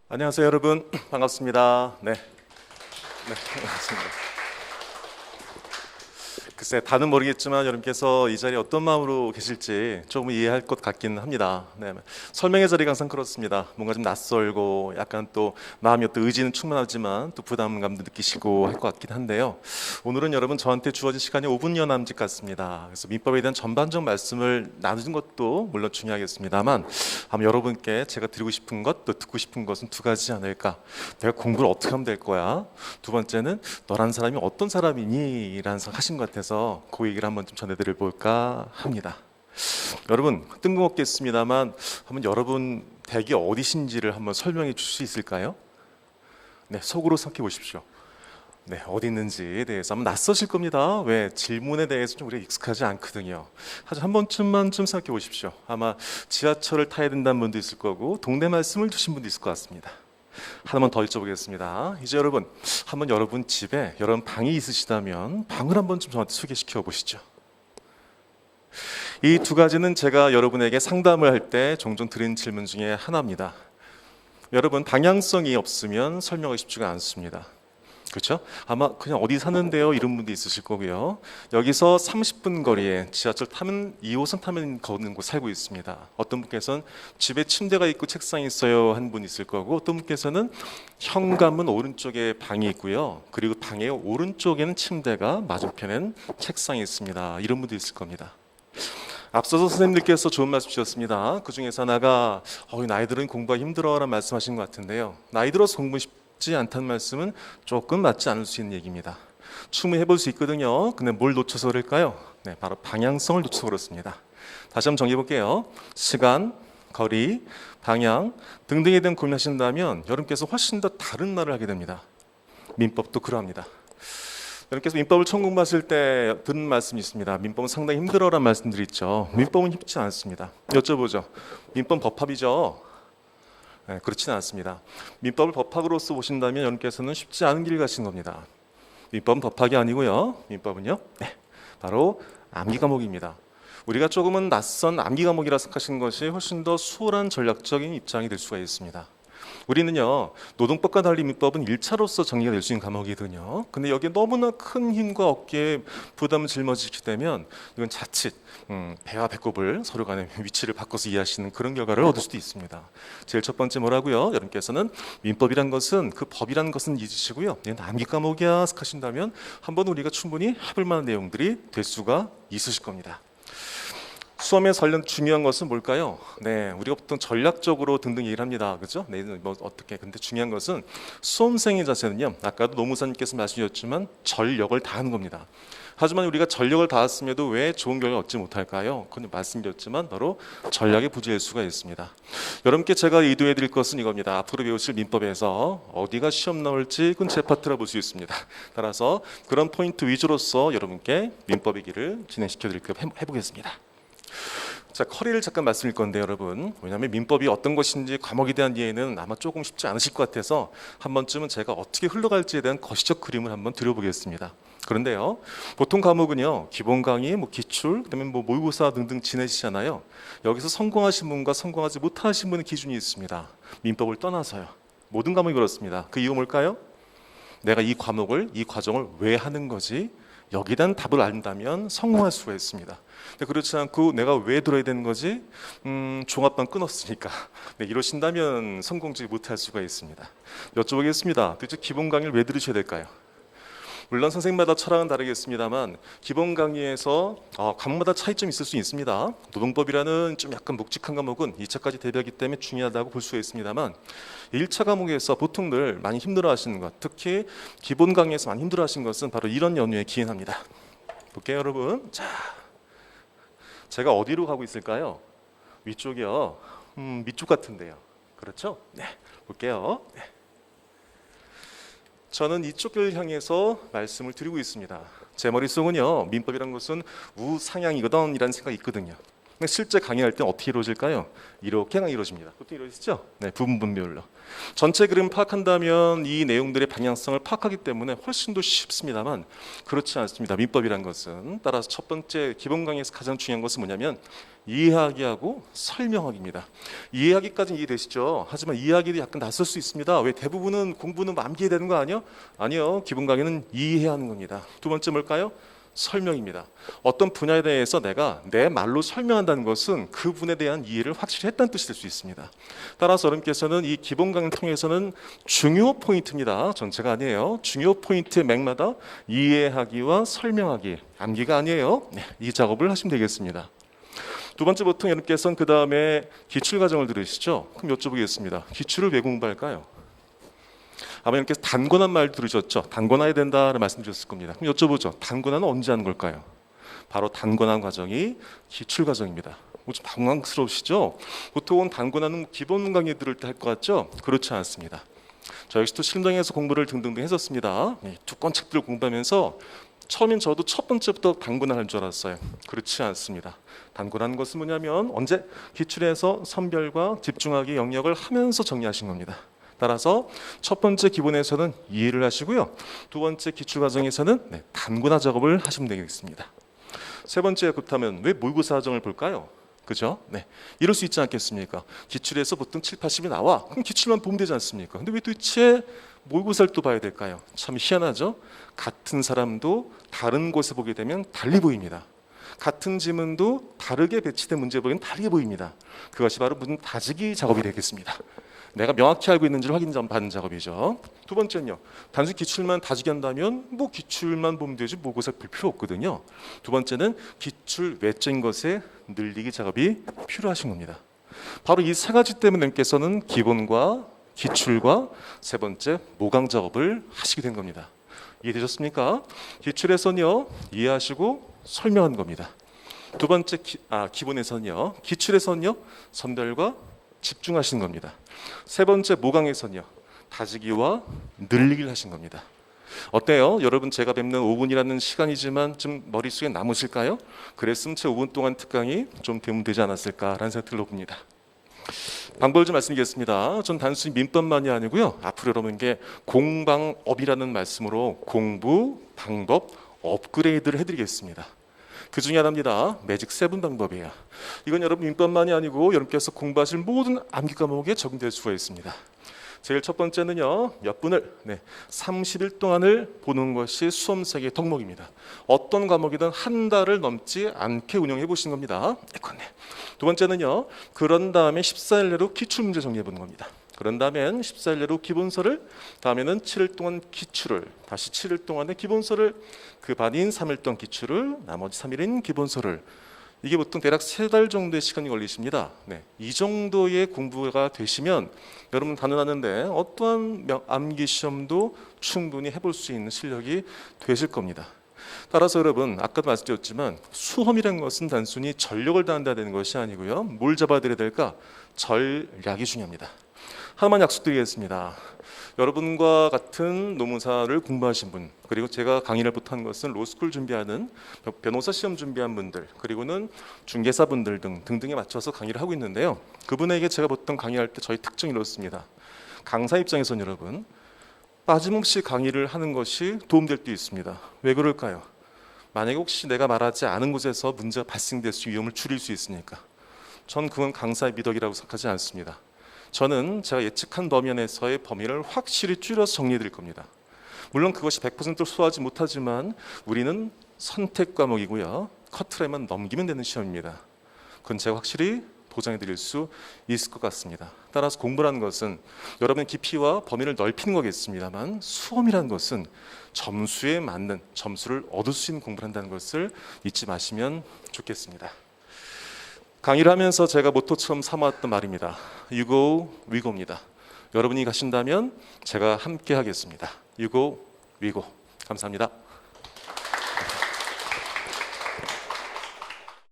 안녕하세요, 여러분. 반갑습니다. 네, 반갑습니다. 글쎄, 다는 모르겠지만 여러분께서 이 자리에 어떤 마음으로 계실지 조금 이해할 것 같긴 합니다. 네, 설명의 자리가 항상 그렇습니다. 뭔가 좀 낯설고 약간 또 마음이 어떤 의지는 충만하지만 또 부담감도 느끼시고 할 것 같긴 한데요. 오늘은 여러분 저한테 주어진 시간이 5분여 남짓 같습니다. 그래서 민법에 대한 전반적 말씀을 나누는 것도 물론 중요하겠습니다만 아마 여러분께 제가 드리고 싶은 것 또 듣고 싶은 것은 두 가지 않을까. 내가 공부를 어떻게 하면 될 거야. 두 번째는 너라는 사람이 어떤 사람이니? 라는 하신 것 같아서 그 얘기를 한번 좀 전해드려 볼까 합니다. 여러분 뜬금없겠습니다만 한번 여러분 댁이 어디신지를 한번 설명해 주실 수 있을까요? 네, 속으로 생각해 보십시오. 네, 어디 있는지에 대해서 아마 낯서실 겁니다. 왜? 질문에 대해서 좀 우리가 익숙하지 않거든요. 하지만 한 번쯤만 좀 생각해 보십시오. 아마 지하철을 타야 된다는 분도 있을 거고 동네 말씀을 두신 분도 있을 것 같습니다. 하나만 더 여쭤보겠습니다. 이제 여러분 한번 여러분 집에 여러분 방이 있으시다면 방을 한번 좀 저한테 소개시켜 보시죠. 이 두 가지는 제가 여러분에게 상담을 할 때 종종 드리는 질문 중에 하나입니다. 여러분 방향성이 없으면 설명하기 쉽지가 않습니다. 그렇죠? 아마 그냥 어디 사는데요 이런 분도 있으실 거고요. 여기서 30분 거리에 지하철 타면 2호선 타면 걷는 곳 살고 있습니다. 어떤 분께서는 집에 침대가 있고 책상이 있어요 한 분 있을 거고 어떤 분께서는 현관문 오른쪽에 방이 있고요. 그리고 방의 오른쪽에는 침대가 맞은편엔 책상이 있습니다. 이런 분도 있을 겁니다. 앞서서 선생님들께서 좋은 말씀 주셨습니다. 그 중에서 하나가 나이들은 공부가 힘들어라는 말씀하신 것 같은데요. 나이 들어서 공부 쉽지 않다는 말씀은 조금 맞지 않을 수 있는 얘기입니다. 충분히 해볼 수 있거든요. 근데 뭘 놓쳐서 그럴까요? 네, 바로 방향성을 놓쳐서 그렇습니다. 다시 한번 정리해 볼게요. 시간, 거리, 방향 등등에 대한 고민하신다면 여러분께서 훨씬 더 다른 말을 하게 됩니다. 민법도 그러합니다. 여러분께서 민법을 처음 공부하실 때 듣는 말씀이 있습니다. 민법은 상당히 힘들어라는 말씀들이 있죠. 민법은 쉽지 않습니다. 여쭤보죠. 민법 법합이죠? 네, 그렇지는 않습니다. 민법을 법학으로서 보신다면 여러분께서는 쉽지 않은 길 가신 겁니다. 민법은 법학이 아니고요. 민법은요, 네, 바로 암기 과목입니다. 우리가 조금은 낯선 암기 과목이라 생각하시는 것이 훨씬 더 수월한 전략적인 입장이 될 수가 있습니다. 우리는요 노동법과 달리 민법은 1차로서 정리가 될 수 있는 과목이거든요. 근데 여기에 너무나 큰 힘과 어깨에 부담을 짊어지게 되면 이건 자칫 배와 배꼽을 서로 간의 위치를 바꿔서 이해하시는 그런 결과를 얻을 수도 있습니다. 제일 첫 번째 뭐라고요? 여러분께서는 민법이란 것은 그 법이란 것은 잊으시고요. 얘는 암기 과목이야 하신다면 한번 우리가 충분히 해볼 만한 내용들이 될 수가 있으실 겁니다. 수험에 관련 중요한 것은 뭘까요? 네, 우리가 보통 전략적으로 등등 얘기를 합니다. 그렇죠? 네, 뭐 어떻게? 근데 중요한 것은 수험생의 자세는요. 아까도 노무사님께서 말씀하셨지만 전력을 다하는 겁니다. 하지만 우리가 전력을 다했음에도 왜 좋은 결과를 얻지 못할까요? 그건 말씀드렸지만 바로 전략의 부재일 수가 있습니다. 여러분께 제가 의도해 드릴 것은 이겁니다. 앞으로 배우실 민법에서 어디가 시험 나올지 그건 제 파트라 볼 수 있습니다. 따라서 그런 포인트 위주로서 여러분께 민법의 길을 진행시켜 드릴까 해보겠습니다. 자, 커리를 잠깐 말씀드릴 건데 여러분, 왜냐하면 민법이 어떤 것인지 과목에 대한 이해는 아마 조금 쉽지 않으실 것 같아서 한 번쯤은 제가 어떻게 흘러갈지에 대한 거시적 그림을 한번 드려보겠습니다. 그런데요, 보통 과목은요 기본 강의, 기출, 그다음에 모의고사 등등 지내시잖아요. 여기서 성공하신 분과 성공하지 못하신 분의 기준이 있습니다. 민법을 떠나서요. 모든 과목이 그렇습니다. 그 이유 뭘까요? 내가 이 과목을, 이 과정을 왜 하는 거지? 여기에 대한 답을 안다면 성공할 수가 있습니다. 근데 그렇지 않고 내가 왜 들어야 되는 거지? 종합반 끊었으니까. 네, 이러신다면 성공적이 못할 수가 있습니다. 여쭤보겠습니다. 도대체 기본 강의를 왜 들으셔야 될까요? 물론 선생님마다 철학은 다르겠습니다만 기본 강의에서 과목마다 차이점이 있을 수 있습니다. 노동법이라는 좀 약간 묵직한 과목은 2차까지 대비하기 때문에 중요하다고 볼 수가 있습니다만 1차 과목에서 보통들 많이 힘들어하시는 것, 특히 기본 강의에서 많이 힘들어하시는 것은 바로 이런 연유에 기인합니다. 볼게요, 여러분. 자, 제가 어디로 가고 있을까요? 위쪽이요. 밑쪽 같은데요. 그렇죠? 네, 볼게요. 네. 저는 이쪽 길을 향해서 말씀을 드리고 있습니다. 제 머릿속은요 민법이란 것은 우상향이거든 이라는 생각이 있거든요. 근데 실제 강의할 때 어떻게 이루어질까요? 이렇게 이루어집니다. 보통 이루어지죠? 네, 부분 분별로. 전체 그림 파악한다면 이 내용들의 방향성을 파악하기 때문에 훨씬 더 쉽습니다만 그렇지 않습니다. 민법이란 것은 따라서 첫 번째 기본 강의에서 가장 중요한 것은 뭐냐면 이해하기하고 설명하기입니다. 이해하기까지는 이해되시죠? 하지만 이해하기도 약간 낯설 수 있습니다. 왜 대부분은 공부는 암기해야 되는 거 아니요? 아니요. 기본 강의는 이해해야 하는 겁니다. 두 번째 뭘까요? 설명입니다. 어떤 분야에 대해서 내가 내 말로 설명한다는 것은 그 분에 대한 이해를 확실히 했다는 뜻이 될 수 있습니다. 따라서 여러분께서는 이 기본 강의를 통해서는 중요 포인트입니다. 전체가 아니에요. 중요 포인트의 맥마다 이해하기와 설명하기, 암기가 아니에요. 네, 이 작업을 하시면 되겠습니다. 두 번째, 보통 여러분께서는 그 다음에 기출 과정을 들으시죠? 그럼 여쭤보겠습니다. 기출을 왜 공부할까요? 아마 이렇게 단권한 말 들으셨죠? 단권화해야 된다는 말씀드렸을 겁니다. 그럼 여쭤보죠. 단권화는 언제 하는 걸까요? 바로 단권화 과정이 기출 과정입니다. 좀 당황스러우시죠? 보통은 단권화는 기본 강의 들을 때 할 것 같죠? 그렇지 않습니다. 저 역시도 실무장에서 공부를 등등등 했었습니다. 두꺼운 책들을 공부하면서 처음엔 저도 첫 번째부터 단권화를 할 줄 알았어요. 그렇지 않습니다. 단권화는 것은 뭐냐면 언제 기출에서 선별과 집중하기 영역을 하면서 정리하신 겁니다. 따라서 첫 번째 기본에서는 이해를 하시고요. 두 번째 기출 과정에서는 단권화 작업을 하시면 되겠습니다. 세 번째, 그렇다면 왜 모의고사 과정을 볼까요? 그죠? 네, 이럴 수 있지 않겠습니까? 기출에서 보통 7, 80이 나와. 그럼 기출만 보면 되지 않습니까? 근데 왜 도대체 모의고사를 또 봐야 될까요? 참 희한하죠? 같은 사람도 다른 곳에 보게 되면 달리 보입니다. 같은 지문도 다르게 배치된 문제 보기엔 다르게 보입니다. 그것이 바로 문제 다지기 작업이 되겠습니다. 내가 명확히 알고 있는지를 확인받는 작업이죠. 두 번째는요. 단순히 기출만 다지게 한다면 뭐 기출만 보면 되지 모의고사 볼 필요 없거든요. 두 번째는 기출 외적인 것에 늘리기 작업이 필요하신 겁니다. 바로 이 세 가지 때문에 님께서는 기본과 기출과 세 번째 모강 작업을 하시게 된 겁니다. 이해되셨습니까? 기출에서는요. 이해하시고 설명하는 겁니다. 두 번째 기본에서는요. 기출에서는요. 선별과 집중하시는 겁니다. 세 번째 모강에서는요. 다지기와 늘리기를 하신 겁니다. 어때요? 여러분 제가 뵙는 5분이라는 시간이지만 좀 머릿속에 남으실까요? 그랬으면 제 5분 동안 특강이 좀 되면 되지 않았을까라는 생각이 들어봅니다. 방법을 좀 말씀드리겠습니다. 전 단순히 민법만이 아니고요. 앞으로 여러분께 공방업이라는 말씀으로 공부, 방법, 업그레이드를 해드리겠습니다. 그 중에 하나입니다. 매직 7 방법이에요. 이건 여러분 민법만이 아니고 여러분께서 공부하실 모든 암기 과목에 적용될 수가 있습니다. 제일 첫 번째는요. 몇 분을 30일 동안을 보는 것이 수험생의 덕목입니다. 어떤 과목이든 한 달을 넘지 않게 운영해 보시는 겁니다. 두 번째는요. 그런 다음에 14일 내로 기출문제 정리해 보는 겁니다. 그런 다음엔 14일 내로 기본서를, 다음에는 7일 동안 기출을, 다시 7일 동안의 기본서를, 그 반인 3일 동안 기출을, 나머지 3일인 기본서를. 이게 보통 대략 3달 정도의 시간이 걸리십니다. 이 정도의 공부가 되시면 여러분 가능하는데 어떠한 암기 시험도 충분히 해볼 수 있는 실력이 되실 겁니다. 따라서 여러분 아까도 말씀드렸지만 수험이라는 것은 단순히 전력을 다한다는 것이 아니고요. 뭘 잡아드려야 될까? 전략이 중요합니다. 하나만 약속드리겠습니다. 여러분과 같은 노무사를 공부하신 분, 그리고 제가 강의를 부탁한 것은 로스쿨 준비하는 변호사 시험 준비한 분들, 그리고는 중개사 분들 등등에 맞춰서 강의를 하고 있는데요. 그분에게 제가 보통 강의할 때 저희 특징이 이렇습니다. 강사 입장에서는 여러분 빠짐없이 강의를 하는 것이 도움될 때 있습니다. 왜 그럴까요? 만약에 혹시 내가 말하지 않은 곳에서 문제가 발생될 수 위험을 줄일 수 있으니까. 전 그건 강사의 미덕이라고 생각하지 않습니다. 저는 제가 예측한 범위 안에서의 범위를 확실히 줄여서 정리해 드릴 겁니다. 물론 그것이 100% 수호하지 못하지만 우리는 선택 과목이고요. 커트라인만 넘기면 되는 시험입니다. 그건 제가 확실히 보장해 드릴 수 있을 것 같습니다. 따라서 공부라는 것은 여러분의 깊이와 범위를 넓히는 거겠습니다만 수험이라는 것은 점수에 맞는 점수를 얻을 수 있는 공부를 한다는 것을 잊지 마시면 좋겠습니다. 강의를 하면서 제가 모토처럼 삼아왔던 말입니다. You go, we go입니다. 여러분이 가신다면 제가 함께 하겠습니다. You go, we go. 감사합니다.